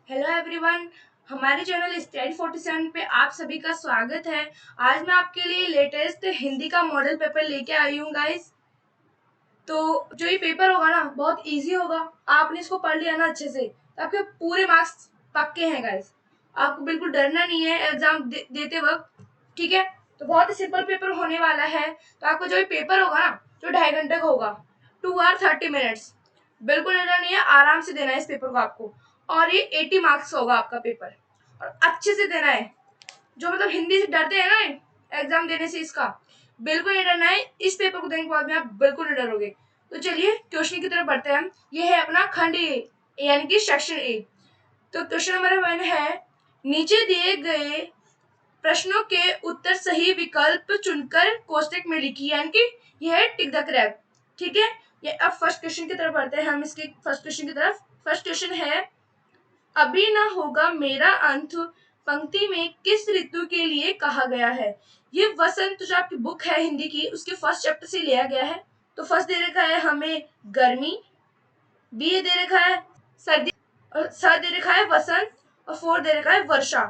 Hello everyone, हमारे channel study 47 पे आप सभी का स्वागत है। आज मैं आपके लिए लेटेस्ट हिंदी का मॉडल पेपर लेके आई हूँ गाइस। तो जो ये पेपर होगा ना बहुत इजी होगा। आपने इसको पढ़ लिया ना अच्छे से तो आपके पूरे मार्क्स पक्के हैं गाइस। आपको बिल्कुल डरना नहीं है एग्जाम देते वक्त, ठीक है। तो बहुत ही सिंपल पेपर होने वाला है। तो आपको जो ये पेपर होगा ना जो 2.5 घंटे का होगा, 2 hour 30 minutes, बिल्कुल डरना नहीं है, आराम से देना है इस पेपर को आपको। और ये 80 मार्क्स होगा आपका पेपर, और अच्छे से देना है। जो मतलब हिंदी से डरते हैं ना एग्जाम देने से, इसका बिल्कुल नहीं डरना है। इस पेपर को देने के बाद में आप बिल्कुल नहीं डरोगे। तो चलिए क्वेश्चन की तरफ बढ़ते हैं हम। ये है अपना खंड ए, यानी कि सेक्शन ए। तो क्वेश्चन नंबर 1 है, नीचे दिए गए प्रश्नों के उत्तर सही विकल्प चुनकर कोष्टक में लिखिए, यानी कि यह है टिक द क्रैप, ठीक है। ये अब फर्स्ट क्वेश्चन की तरफ बढ़ते हैं हम। इसके फर्स्ट क्वेश्चन की तरफ। फर्स्ट क्वेश्चन है, अभी न होगा मेरा अंत पंक्ति में किस ऋतु के लिए कहा गया है। ये वसंत जो आपकी बुक है हिंदी की उसके फर्स्ट चैप्टर से लिया गया है। तो फर्स्ट दे रखा है हमें गर्मी, बी दे रखा है सर्दी, और स दे रखा है वसंत, और 4 दे रखा है वर्षा।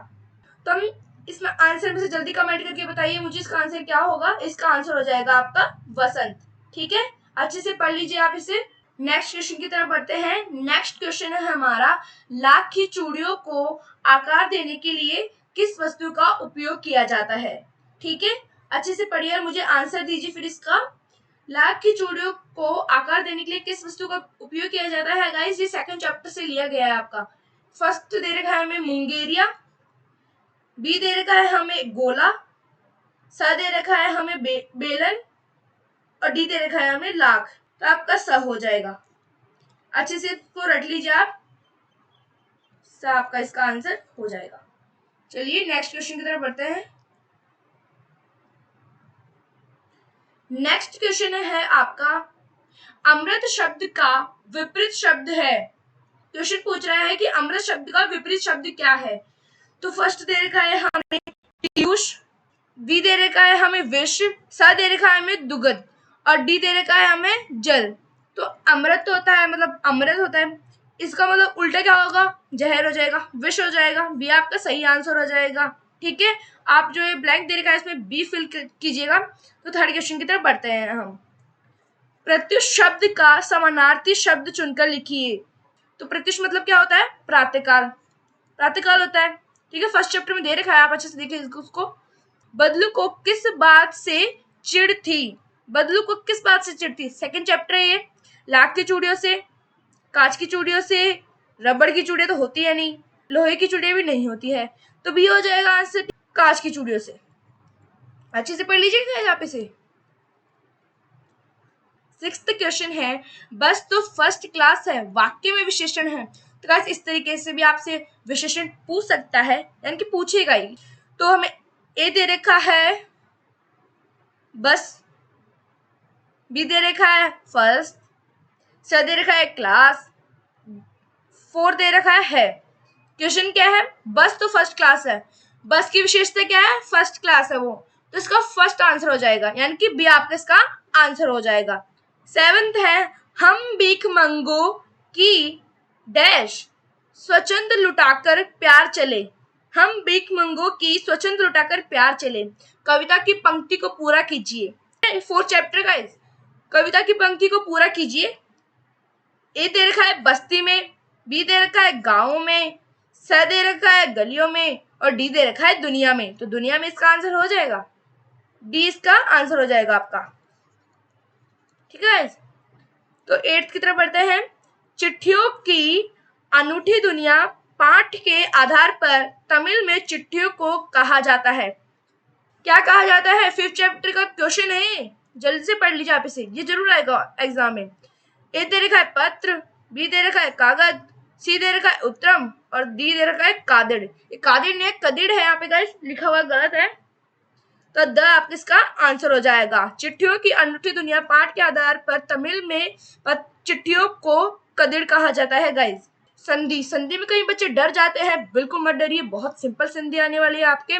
तो हम इसमें आंसर में से जल्दी कमेंट करके बताइए मुझे इसका आंसर क्या होगा। इसका आंसर हो जाएगा आपका वसंत, ठीक है। अच्छे से पढ़ लीजिए आप इसे। नेक्स्ट क्वेश्चन की तरफ बढ़ते हैं। नेक्स्ट क्वेश्चन है हमारा, लाख की चूड़ियों को आकार देने के लिए किस वस्तु का उपयोग किया जाता है, ठीक है। अच्छे से पढ़िए और मुझे आंसर दीजिए फिर इसका। लाख की चूड़ियों को आकार देने के लिए किस वस्तु का उपयोग किया जाता है गाइस, ये सेकंड चैप्टर से लिया गया है आपका। फर्स्ट दे रखा है हमें मुंगेरिया, बी दे रखा है हमें गोला, स दे रखा है हमें बेलन, और डी दे रखा है हमें लाख। तो आपका स हो जाएगा। अच्छे से इसको रट लीजिए आप, स आपका इसका आंसर हो जाएगा। चलिए नेक्स्ट क्वेश्चन की तरफ बढ़ते हैं। नेक्स्ट क्वेश्चन है आपका, अमृत शब्द का विपरीत शब्द है। क्वेश्चन पूछ रहा है कि अमृत शब्द का विपरीत शब्द क्या है। तो फर्स्ट दे रखा है हमें पीयूष, बी दे रखा है हमें विष, स दे रखा है हमें दुग्ध, और डी दे रखा है हमें जल। तो अमृत तो होता है, मतलब अमृत होता है, इसका मतलब उल्टा क्या होगा, जहर हो जाएगा, विष हो जाएगा। बी आपका सही आंसर हो जाएगा, ठीक है। आप जो ये ब्लैंक दे रखा है इसमें बी फिल कीजिएगा। तो थर्ड क्वेश्चन की तरफ बढ़ते हैं हम। प्रत्युष शब्द का समानार्थी शब्द चुनकर लिखिए। तो प्रत्युष मतलब क्या होता है, प्रातःकाल, प्रातःकाल होता है, ठीक है। फर्स्ट चैप्टर में दे रखा है, आप अच्छे से देखिए उसको। बदलू को किस बात से चिढ़ थी, बदलू को किस बात से चिढ़ थी, सेकंड चैप्टर है ये। लाख की चूड़ियों से, कांच की चूड़ियों से, रबड़ की चूड़ियां तो होती है नहीं, लोहे की चूड़ियां भी नहीं होती है। तो बी हो जाएगा आंसर, कांच की चूड़ियों से। अच्छे से पढ़ लीजिएगा यहाँ पे से। सिक्स्थ क्वेश्चन है, बस तो फर्स्ट क्लास है वाक्य में विशेषण है। तो गाइस इस तरीके से भी आपसे विशेषण पूछ सकता है, यानी कि पूछेगा ही। तो हमें ए दे रखा है बस, बी दे रखा है फर्स्ट, स दे रखा है क्लास, 4 दे रखा है। क्वेश्चन क्या है, बस तो फर्स्ट क्लास है, बस की विशेषता क्या है, फर्स्ट क्लास है वो। तो इसका फर्स्ट आंसर हो जाएगा, यानी कि बी आपका इसका आंसर हो जाएगा। सेवंथ है, हम भीख मंगो की डैश स्वच्छंद लुटाकर प्यार चले। हम भीख मंगो की स्वच्छंद लुटाकर प्यार चले। कविता की पंक्ति को पूरा कीजिए। फोर्थ चैप्टर का कविता की पंक्ति को पूरा कीजिए। ए दे रखा है बस्ती में, बी दे रखा है गाँव में, स दे रखा है गलियों में, और डी दे रखा है दुनिया में। तो दुनिया में इसका आंसर हो जाएगा, डी इसका आंसर हो जाएगा आपका, ठीक है। तो 8th की तरफ बढ़ते हैं। चिट्ठियों की अनूठी दुनिया पाठ के आधार पर तमिल में चिट्ठियों को कहा जाता है। क्या कहा जाता है, 5th चैप्टर का क्वेश्चन है, जल्दी से पढ़ लीजिए आप इसे, ये जरूर आएगा एग्जाम में। ए दे रखा है पत्र, बी दे रखा है कागज, सी दे रखा है उत्तरम, और डी दे रखा है कादिड़। ये कादिड़ नहीं है, कदिड़ है यहाँ पे गाइस, लिखा हुआ गलत है। तो द आपका इसका आंसर हो जाएगा। चिट्ठियों की अनूठी दुनिया पाठ के आधार पर तमिल में चिट्ठियों को कदिड़ कहा जाता है गाइस। संधि, संधि में कई बच्चे डर जाते हैं, बिल्कुल मत डरिए, बहुत सिंपल संधि आने वाली है आपके,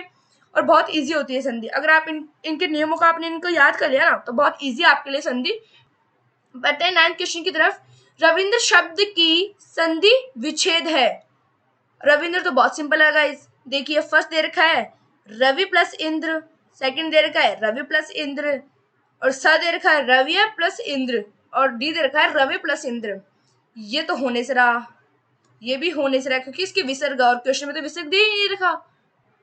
और बहुत इजी होती है संधि। अगर आप इनके नियमों का आपने इनको याद कर लिया ना तो बहुत इजी आपके लिए संधि। बढ़ते हैं 9th क्वेश्चन की तरफ। रविंद्र शब्द की संधि विच्छेद है। रविंद्र तो बहुत सिंपल है गाइस, देखिए फर्स्ट दे रखा है रवि प्लस इंद्र, सेकंड दे रखा है रवि प्लस इंद्र, और स दे रखा है रवि प्लस इंद्र, और डी दे रखा है रवि प्लस इंद्र। ये तो होने से रहा, ये भी होने से रहा क्योंकि इसकी विसर्ग, और क्वेश्चन में तो विसर्ग दे ही नहीं रखा।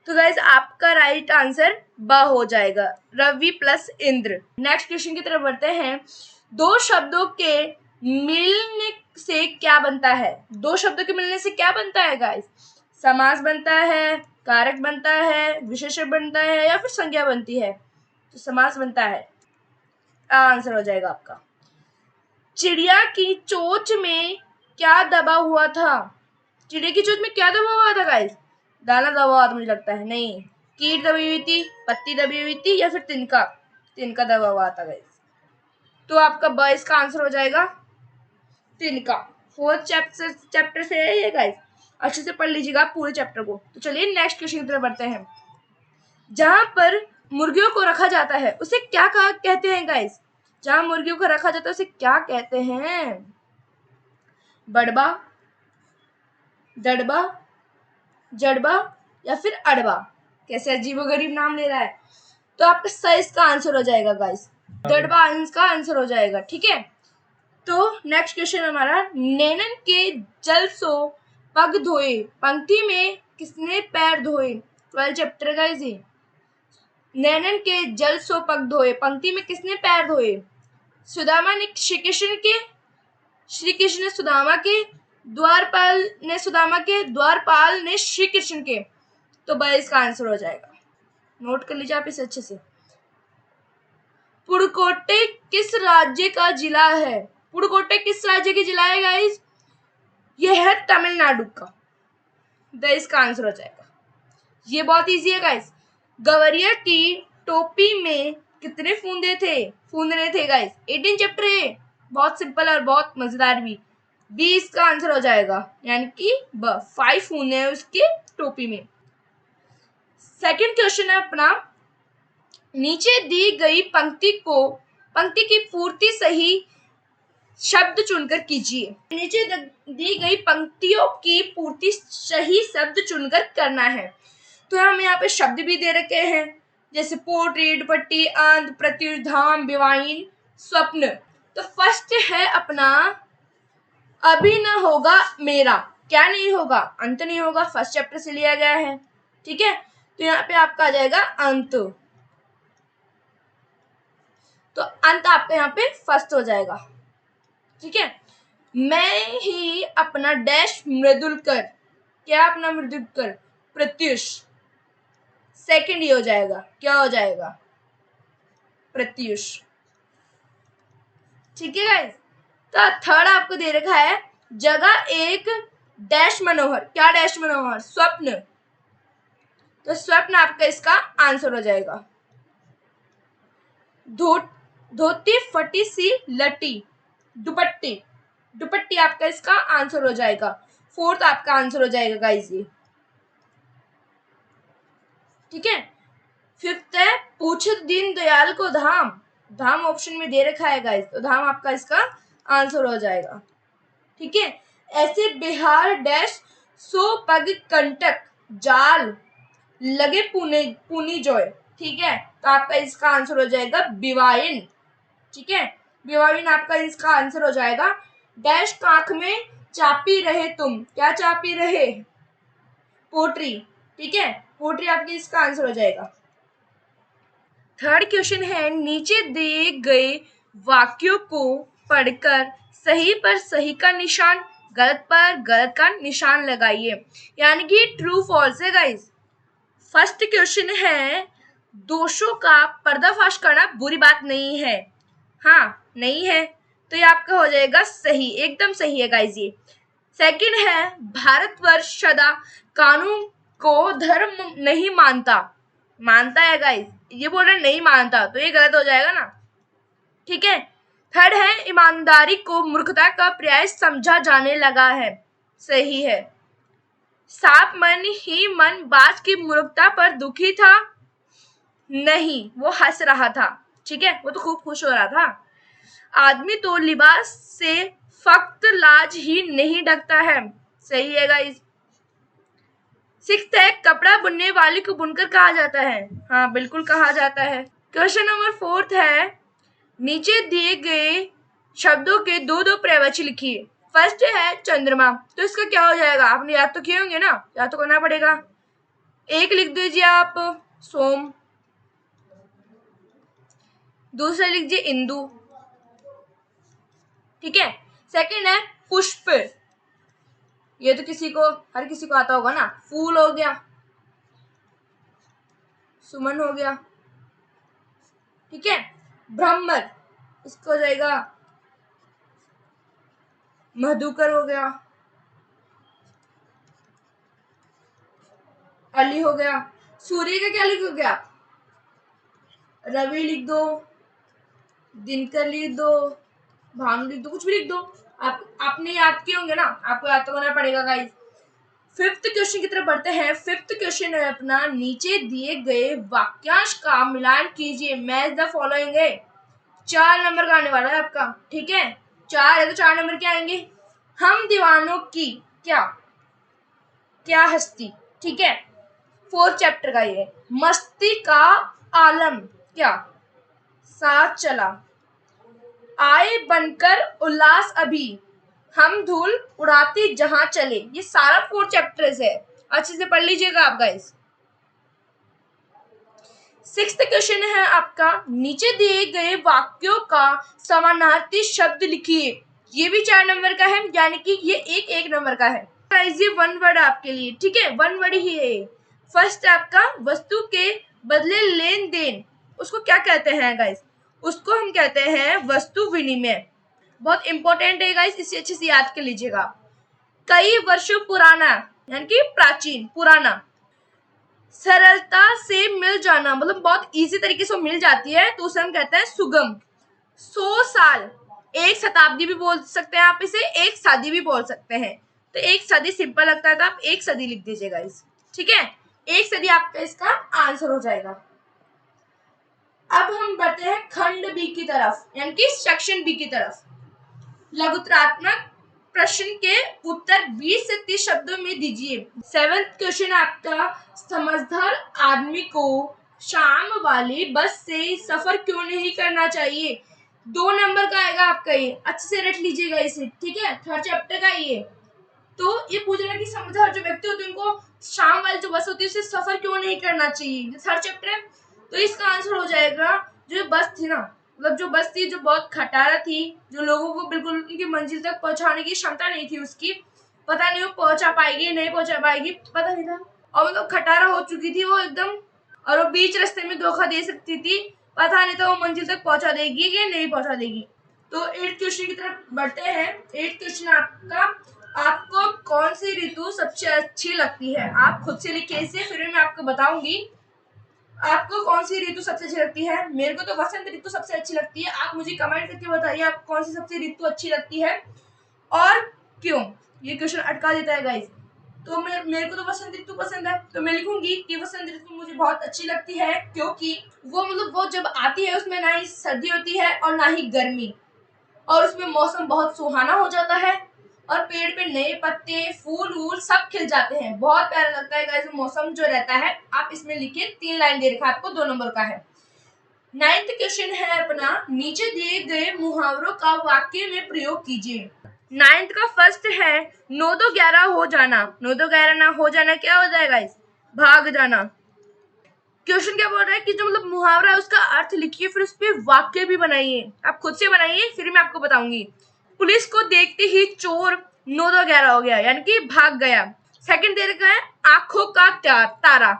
तो गाइस आपका राइट आंसर ब हो जाएगा, Ravi plus Indra. Next question की तरफ बढ़ते हैं। दो शब्दों के मिलने से क्या बनता है? दो शब्दों के मिलने से क्या बनता है गाइस? समास बनता है, कारक बनता है, विशेषण बनता है, या फिर संज्ञा बनती है? तो समास बनता है, आंसर हो जाएगा आपका। चिड़िया की चोंच में क्या दबा हुआ था? चिड़िया की चोंच में क्या दबा हुआ था गाइस? दाना दबा हुआ था मुझे लगता है, नहीं, कीट दबी हुई थी, पत्ती दबी हुई थी, या फिर तिनका, तिनका दबा हुआ था गाइस। तो आपका ब इसका आंसर हो जाएगा, तिनका। फोर्थ चैप्टर से है ये गाइस, अच्छे से पढ़ लीजिएगा पूरे चैप्टर को। तो चलिए नेक्स्ट क्वेश्चन की तरफ बढ़ते हैं। जहां पर मुर्गियों को रखा जाता है उसे क्या कहते हैं गाइस? जहां मुर्गियों को रखा जाता है उसे क्या कहते हैं? बड़बा, दड़बा, जड़बा, या फिर अड़बा? कैसे अजीबोगरीब नाम ले रहा है। तो आपका सही इसका आंसर हो जाएगा गाइस, दड़बा इसका आंसर हो जाएगा, ठीक है। तो नेक्स्ट क्वेश्चन हमारा, नैनन के जल सो पग धोए पंक्ति में किसने पैर धोए? 12 चैप्टर गाइस ये। नैनन के जल सो पग धोए पंक्ति में किसने पैर धोए? सुदामा ने श्री कृष्ण के, श्री कृष्ण ने सुदामा के, द्वारपाल ने सुदामा के, द्वारपाल ने श्री कृष्ण के। तो भाई इसका आंसर हो जाएगा, नोट कर लीजिए आप इसे अच्छे से। पुडुकोट्टई किस राज्य का जिला है? पुडुकोट्टई किस राज्य की जिला है गाइस? यह है तमिलनाडु का। इसका आंसर हो जाएगा, ये बहुत इजी है गाइस। गवरिया की टोपी में कितने फूंदे थे? फूंदने थे गाइस, 18 चैप्टर है, बहुत सिंपल और बहुत मजेदार भी। 20 का आंसर हो जाएगा, यानी कि 5 फूंदे हैं उसकी टोपी में। सेकंड क्वेश्चन है अपना, नीचे दी गई पंक्ति की पूर्ति सही शब्द चुनकर कीजिए। नीचे दी गई पंक्तियों की पूर्ति सही शब्द चुनकर करना है। तो हम यहाँ पे शब्द भी दे रखे हैं, जैसे पोट्री, दुपट्टी, अंत, प्रत्युष, धाम, विवाहिन, स्वप्न। तो फर्स्ट है अपना, अभी न होगा मेरा। क्या नहीं होगा? अंत नहीं होगा, फर्स्ट चैप्टर से लिया गया है, ठीक है। तो यहाँ पे आपका आ जाएगा अंत, तो अंत आपका यहाँ पे फर्स्ट हो जाएगा, ठीक है। मैं ही अपना डैश मृदुल कर, क्या अपना मृदुल कर? प्रत्युष, सेकंड ही हो जाएगा, क्या हो जाएगा? प्रत्युष, ठीक है गाइस। तो थर्ड आपको दे रखा है, जगह एक डैश मनोहर, क्या डैश मनोहर? स्वप्न। तो स्वप्न आपका इसका आंसर हो जाएगा। धोती फटी सी लटी, दुपट्टी, दुपट्टी आपका इसका आंसर हो जाएगा। फोर्थ आपका आंसर हो जाएगा गाइस ये, ठीक है। फिफ्थ है, पूछे दीन दयाल को धाम, धाम ऑप्शन में दे रखा है गाइस, तो धाम आपका इसका आंसर हो जाएगा, ठीक है। ऐसे बिहार डैश सो पग कंटक जाल लगे पुनी जोय, ठीक है। तो आपका इसका आंसर हो जाएगा विवाहिन, ठीक है। विवाहिन आपका इसका आंसर हो जाएगा। डैश कांख में चापी रहे तुम, क्या चापी रहे? पोट्री, ठीक है, पोट्री आपकी इसका आंसर हो जाएगा। थर्ड क्वेश्चन है, नीचे दिए गए वाक्यों को पढ़कर सही पर सही का निशान, गलत पर गलत का निशान लगाइए, यानी कि ट्रू फॉल्स है गाइस। फर्स्ट क्वेश्चन है, दोषों का पर्दाफाश करना बुरी बात नहीं है, हाँ नहीं है, तो ये आपका हो जाएगा सही, एकदम सही है गाइस ये। सेकंड है, भारतवर्ष सदा कानून को धर्म नहीं मानता, मानता है गाइस, ये बोल रहे नहीं मानता, तो ये गलत हो जाएगा ना, ठीक है। थर्ड है, ईमानदारी को मूर्खता का पर्याय समझा जाने लगा है, सही है। साफ मन ही मन बाज की मूर्खता पर दुखी था, नहीं, वो हंस रहा था, ठीक है, वो तो खूब खुश हो रहा था। आदमी तो लिबास से फक्त लाज ही नहीं ढकता है, सही है गाइस। सिक्स्थ है, कपड़ा बुनने वाले को बुनकर कहा जाता है। हाँ बिल्कुल कहा जाता है। क्वेश्चन नंबर फोर्थ है, नीचे दिए गए शब्दों के दो दो पर्यायवाची लिखिए। फर्स्ट है चंद्रमा, तो इसका क्या हो जाएगा, आपने याद तो किए होंगे ना, याद तो करना पड़ेगा। एक लिख दीजिए आप सोम, दूसरा लिख दीजिए इंदु, ठीक है। सेकंड है पुष्प, ये तो हर किसी को आता होगा ना, फूल हो गया, सुमन हो गया, ठीक है। भ्रमर, इसको हो जाएगा मधुकर हो गया, अली हो गया। सूर्य का क्या लिखोगे आप, रवि लिख दो, दिनकर लिख दो, भानु लिख दो, कुछ भी लिख दो। आपने याद किए होंगे ना, आपको याद तो करना पड़ेगा गाइस। फिफ्थ क्वेश्चन की तरफ बढ़ते हैं। फिफ्थ क्वेश्चन है अपना, नीचे दिए गए वाक्यांश का मिलान कीजिए, मैच द फॉलोइंग है। 4 नंबर का आने वाला है आपका, ठीक है। 4 है तो 4 नंबर क्या आएंगे, हम दीवानों की क्या क्या हस्ती, ठीक है। 4th चैप्टर का ये, मस्ती का आलम क्या साथ चला, आए बनकर उल्लास अभी, हम धूल उड़ाती जहां चले। ये सारा 4 चैप्टर्स है, अच्छे से पढ़ लीजिएगा आप गाइस। 6th क्वेश्चन है आपका, नीचे दिए गए वाक्यों का समानार्थी शब्द लिखिए। ये भी 4 नंबर का है, यानी कि ये एक नंबर का है गाइस। ये 1 वर्ड आपके लिए, ठीक है, 1 वर्ड ही है। फर्स्ट आपका, वस्तु के बदले लेन देन, उसको क्या कहते हैं गाइस, उसको हम कहते हैं वस्तु विनिमय। बहुत इंपॉर्टेंट है गाइस, इसे अच्छे से याद कर लीजिएगा। कई वर्षों पुराना, यानी कि प्राचीन, पुराना। सरलता से मिल जाना, मतलब बहुत इजी तरीके से मिल जाती है, तो उसे हम कहते हैं सुगम। 100 साल, एक शताब्दी भी बोल सकते हैं आप इसे, एक सदी भी बोल सकते हैं। तो एक सदी सिंपल लगता है तो आप एक सदी लिख दीजिएगा इस, ठीक है। एक सदी आपका इसका आंसर हो जाएगा। अब हम बढ़ते हैं खंड बी की तरफ, यानी कि सेक्शन बी की तरफ। लघुत्रात्मक प्रश्न के उत्तर 20 से 30 शब्दों में दीजिए। 7th क्वेश्चन आपका, समझदार आदमी को शाम वाली बस से सफर क्यों नहीं करना चाहिए। 2 नंबर का आएगा आपका, ये अच्छे से रट लीजिएगा इसे, ठीक है। 3rd चैप्टर का ये, तो ये पूछ रहा है कि समझदार जो व्यक्ति होते हैं उनको शाम वाली जो बस होती है उससे सफर क्यों नहीं करना चाहिए। 3rd चैप्टर है, तो इसका आंसर हो जाएगा, जो बस थी ना, मतलब जो बस थी जो बहुत खटारा थी, जो लोगों को बिल्कुल उनकी मंजिल तक पहुंचाने की क्षमता नहीं थी उसकी, पता नहीं वो पहुंचा पाएगी नहीं पहुंचा पाएगी, पता नहीं था। और मतलब खटारा हो चुकी थी वो एकदम, और वो बीच रास्ते में धोखा दे सकती थी, पता नहीं था वो मंजिल तक पहुंचा देगी या नहीं पहुंचा देगी। तो 8th क्वेश्चन की तरफ बढ़ते हैं। 8th क्वेश्चन आपका, आपको कौन सी ऋतु सबसे अच्छी लगती है। आप खुद से लिखिए इसे, फिर मैं आपको बताऊंगी आपको कौन सी ऋतु सबसे अच्छी लगती है। मेरे को तो वसंत ऋतु सबसे अच्छी लगती है। आप मुझे कमेंट करके बताइए आपको कौन सी सबसे ऋतु अच्छी लगती है और क्यों। ये क्वेश्चन अटका देता है गाइस। तो मेरे को तो वसंत ऋतु पसंद है, तो मैं लिखूंगी कि वसंत ऋतु मुझे बहुत अच्छी लगती है, क्योंकि वो जब आती है उसमें ना ही सर्दी होती है और ना ही गर्मी, और उसमें मौसम बहुत सुहाना हो जाता है, और पेड़ पे नए पत्ते फूल वूल सब खिल जाते हैं, बहुत प्यारा लगता है गाइस मौसम जो रहता है। आप इसमें लिखिए, 3 लाइन दे रखा है आपको, 2 नंबर का है। 9th क्वेश्चन है अपना, नीचे दिए गए मुहावरों का वाक्य में प्रयोग कीजिए। 9th का फर्स्ट है, 9 दो 11 हो जाना। 9 दो 11 ना हो जाना क्या हो जाएगा इस, भाग जाना। क्वेश्चन क्या बोल रहा है कि जो मतलब मुहावरा है उसका अर्थ लिखिए, फिर उस पर वाक्य भी बनाइए। आप खुद से बनाइए, फिर मैं आपको बताऊंगी। पुलिस को देखते ही चोर 9 दो 11 हो गया, यानी कि भाग गया। सेकंड दे रखा है, आंखों का तारा।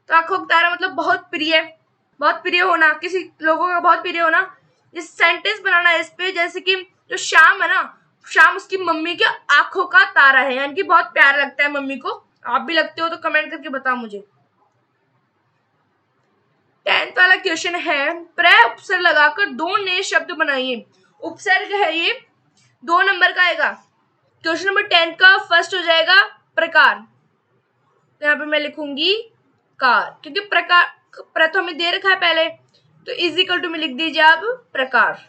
तो आंखों का तारा मतलब बहुत प्रिय होना, किसी लोगों का बहुत प्रिय होना। इस सेंटेंस बनाना है इस पे, जैसे कि जो श्याम है ना, श्याम उसकी मम्मी के आंखों का तारा है, यानी कि बहुत प्यारा लगता है मम्मी को। आप भी लगते हो तो कमेंट करके बताओ मुझे। 10th वाला क्वेश्चन है, प्रय उपसर्ग लगाकर 2 नए शब्द बनाइए। उपसर्ग है ये, 2 नंबर का आएगा। क्वेश्चन नंबर 10 का फर्स्ट हो जाएगा प्रकार, तो यहाँ पे मैं लिखूंगी कार, क्योंकि प्रकार प्रथम में दे रखा है पहले, तो इज इक्वल टू में लिख दीजिए आप प्रकार।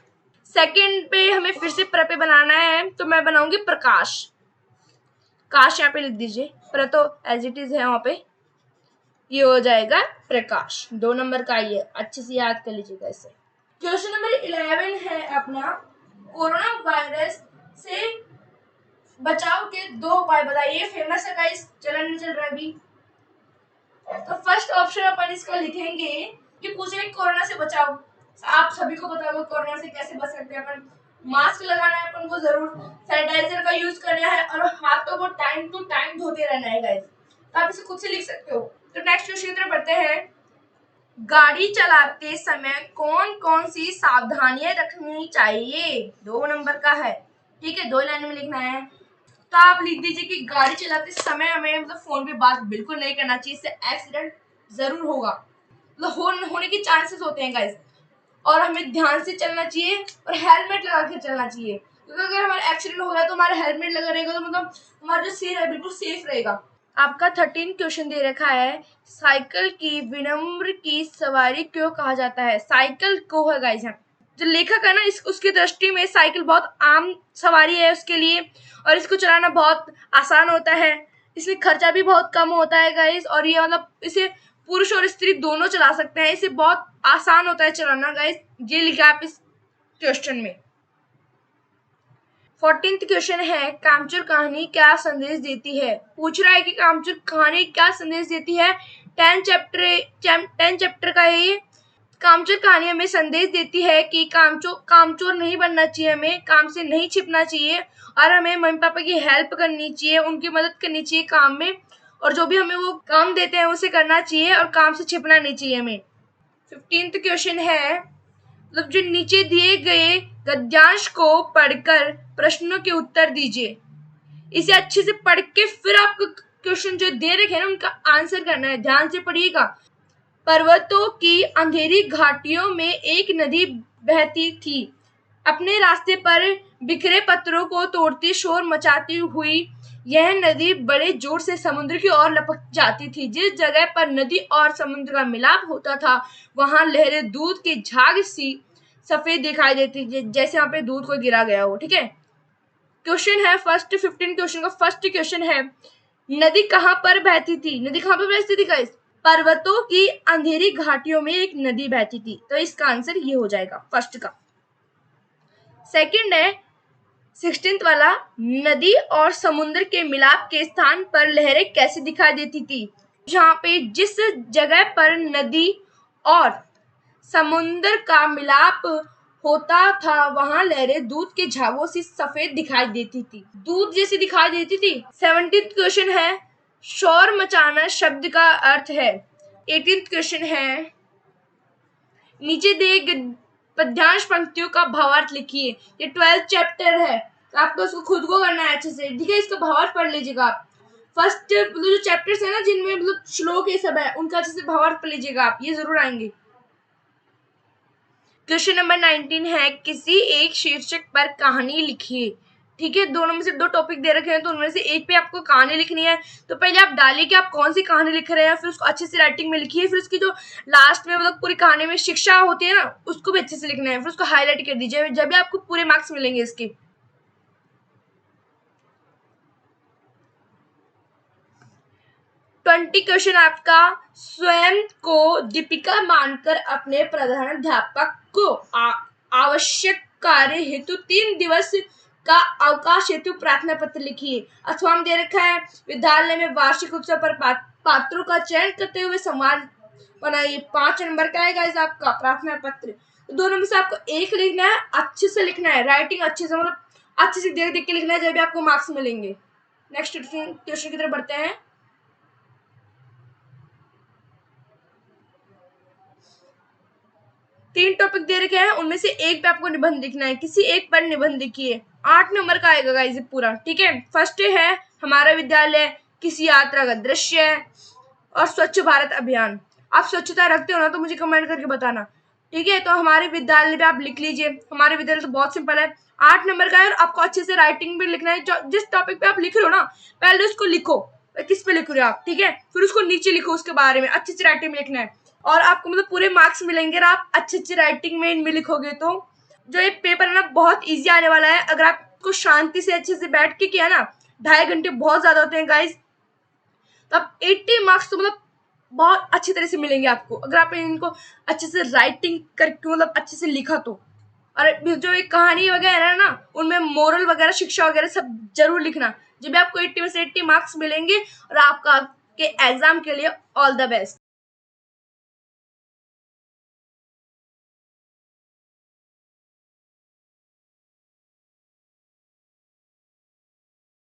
सेकंड पे हमें फिर से प्र पे बनाना है, तो मैं बनाऊंगी प्रकाश, काश यहाँ पे लिख दीजिए, प्र तो एज इट इज है वहां पे, ये हो जाएगा प्रकाश। 2 नंबर का ये अच्छे से याद कर लीजिएगा इसे। क्वेश्चन नंबर 11 है अपना, कोरोना वायरस से बचाव के 2 उपाय बताइए। फेमस है गाइस, चलन में चल रहा है अभी। तो फर्स्ट ऑप्शन अपन इसका लिखेंगे कि पूछे कोरोना से बचाव। आप सभी को पता होगा कोरोना से कैसे बच सकते हैं अपन। मास्क लगाना है अपन को जरूर, सैनिटाइजर का यूज करना है और हाथों को टाइम टू टाइम धोते रहना है गाइस। तो आप इसे खुद से लिख सकते हो। तो नेक्स्ट क्वेश्चन की तरफ बढ़ते हैं। गाड़ी चलाते समय कौन कौन सी सावधानियां रखनी चाहिए? 2 नंबर का है, ठीक है, 2 लाइन में लिखना है। तो आप लिख दीजिए कि गाड़ी चलाते समय हमें मतलब फोन पे बात बिल्कुल नहीं करना चाहिए, इससे एक्सीडेंट जरूर होगा, मतलब होने के चांसेस होते हैं गाइस। और हमें ध्यान से चलना चाहिए और हेलमेट लगा के चलना चाहिए, क्योंकि अगर हमारा एक्सीडेंट हो गया तो हमारा हेलमेट लगा रहेगा तो मतलब हमारा जो सिर है बिल्कुल सेफ रहेगा। आपका 13 क्वेश्चन दे रखा है, साइकिल की विनम्र की सवारी क्यों कहा जाता है? साइकिल को है गाइस, जो लेखक है ना उसकी दृष्टि में साइकिल बहुत आम सवारी है उसके लिए, और इसको चलाना बहुत आसान होता है, इसमें खर्चा भी बहुत कम होता है गाइस, और ये मतलब इसे पुरुष और स्त्री दोनों चला सकते हैं, इसे बहुत आसान होता है चलाना गाइस। ये लिखा आप इस क्वेश्चन में। 14th क्वेश्चन है, कामचोर कहानी क्या संदेश देती है? पूछ रहा है कि कामचोर कहानी क्या संदेश देती है। 10 चैप्टर का है ये। कामचोर कहानी हमें संदेश देती है कि कामचोर नहीं बनना चाहिए, हमें काम से नहीं छिपना चाहिए, और हमें मम्मी पापा की हेल्प करनी चाहिए, उनकी मदद करनी चाहिए काम में, और जो भी हमें वो काम देते हैं उसे करना चाहिए और काम से छिपना नहीं चाहिए हमें। 15th क्वेश्चन है, मतलब जो नीचे दिए गए गद्यांश को पढ़कर प्रश्नों के उत्तर दीजिए। इसे अच्छे से पढ़ के फिर आपको क्वेश्चन जो दे रखे हैं ना उनका आंसर करना है, ध्यान से पढ़िएगा। पर्वतों की अंधेरी घाटियों में एक नदी बहती थी, अपने रास्ते पर बिखरे पत्थरों को तोड़ती शोर मचाती हुई यह नदी बड़े जोर से समुद्र की ओर लपक जाती थी। जिस जगह पर नदी और समुद्र का मिलाप होता था वहां लहरें दूध के झाग सी सफेद दिखाई देती, जैसे यहाँ पे दूध को गिरा गया हो, ठीक है। क्वेश्चन है फर्स्ट 15 क्वेश्चन का फर्स्ट क्वेश्चन है, नदी कहाँ पर बहती थी? नदी कहाँ पर बहती थी गाइस? पर्वतों की अंधेरी घाटियों में एक नदी बहती थी, तो इसका आंसर ये हो जाएगा फर्स्ट का। सेकंड है 16th वाला, नदी और समुद्र के मिलाप के स्थान पर लहरें कैसे दिखाई देती थी? जहाँ पे जिस जगह पर नदी और समुद्र का मिलाप होता था वहां लहरें दूध के झागों से सफेद दिखाई देती थी, दूध जैसी दिखाई देती थी। 17th क्वेश्चन है, शोर मचाना शब्द का अर्थ है। 18th क्वेश्चन है, नीचे दिए पद्यांश पंक्तियों का भावार्थ लिखिए। ये 12th चैप्टर है, तो आपको उसको खुद को करना है अच्छे से, ठीक है। इसका भावार्थ पढ़ लीजिएगा आप। फर्स्ट जो चैप्टर्स है ना जिनमें मतलब श्लोक ये सब है उनका अच्छे से भावार्थ पढ़ लीजिएगा आप, ये जरूर आएंगे। क्वेश्चन नंबर 19 है, किसी एक शीर्षक पर कहानी लिखिए, ठीक है। दोनों में से 2 टॉपिक दे रखे हैं तो उनमें से एक पे आपको कहानी लिखनी है। तो पहले आप डालिए कि आप कौन सी कहानी लिख रहे हैं, फिर उसको अच्छे से राइटिंग में लिखिए, फिर उसकी जो लास्ट में मतलब पूरी कहानी में शिक्षा होती है ना उसको भी अच्छे से लिखना है, फिर उसको हाईलाइट कर दीजिए, जब भी आपको पूरे मार्क्स मिलेंगे इसके। 20 क्वेश्चन आपका, स्वयं को दीपिका मानकर अपने प्रधानाध्यापक को आवश्यक कार्य हेतु 3 दिवस का अवकाश हेतु प्रार्थना पत्र लिखिए। अथवा हम दे रखा है, विद्यालय में वार्षिक उत्सव पर पात्रों का चयन करते हुए समाज बनाइए। 5 नंबर का है आपका प्रार्थना पत्र। तो दोनों में से आपको एक लिखना है, अच्छे से लिखना है, राइटिंग अच्छे से मतलब अच्छे से देख देख के लिखना है, जब भी आपको मार्क्स मिलेंगे। नेक्स्ट क्वेश्चन की तरफ बढ़ते हैं। 3 टॉपिक दे रखे हैं, उनमें से एक पे आपको निबंध लिखना है, किसी एक पर निबंध लिखिए। 8 नंबर का आएगा गाइस पूरा, ठीक है। फर्स्ट है हमारा विद्यालय, किसी यात्रा का दृश्य और स्वच्छ भारत अभियान। आप स्वच्छता रखते हो ना तो मुझे कमेंट करके बताना, ठीक है। तो हमारे विद्यालय पे आप लिख लीजिए, हमारे विद्यालय तो बहुत सिंपल है। 8 नंबर का है और आपको अच्छे से राइटिंग भी लिखना है, जिस टॉपिक पे आप लिख रहे हो ना पहले उसको लिखो, किस पे लिख रहे हो आप, ठीक है। फिर उसको नीचे लिखो, उसके बारे में अच्छे से राइटिंग में लिखना है, और आपको मतलब पूरे मार्क्स मिलेंगे आप अच्छे अच्छे राइटिंग में इनमें लिखोगे। तो जो ये पेपर है ना बहुत इजी आने वाला है, अगर आपको शांति से अच्छे से बैठ के किया ना, 2.5 घंटे बहुत ज्यादा होते हैं गाइस, तो आप 80 मार्क्स तो मतलब बहुत अच्छी तरह से मिलेंगे आपको अगर आप इनको अच्छे से राइटिंग करके मतलब अच्छे से लिखा तो। और जो ये कहानी वगैरह है ना, उनमें मोरल वगैरह, शिक्षा वगैरह सब जरूर लिखना, जब भी आपको 80 में से 80 मार्क्स मिलेंगे। और आपका आपके एग्जाम के लिए ऑल द बेस्ट।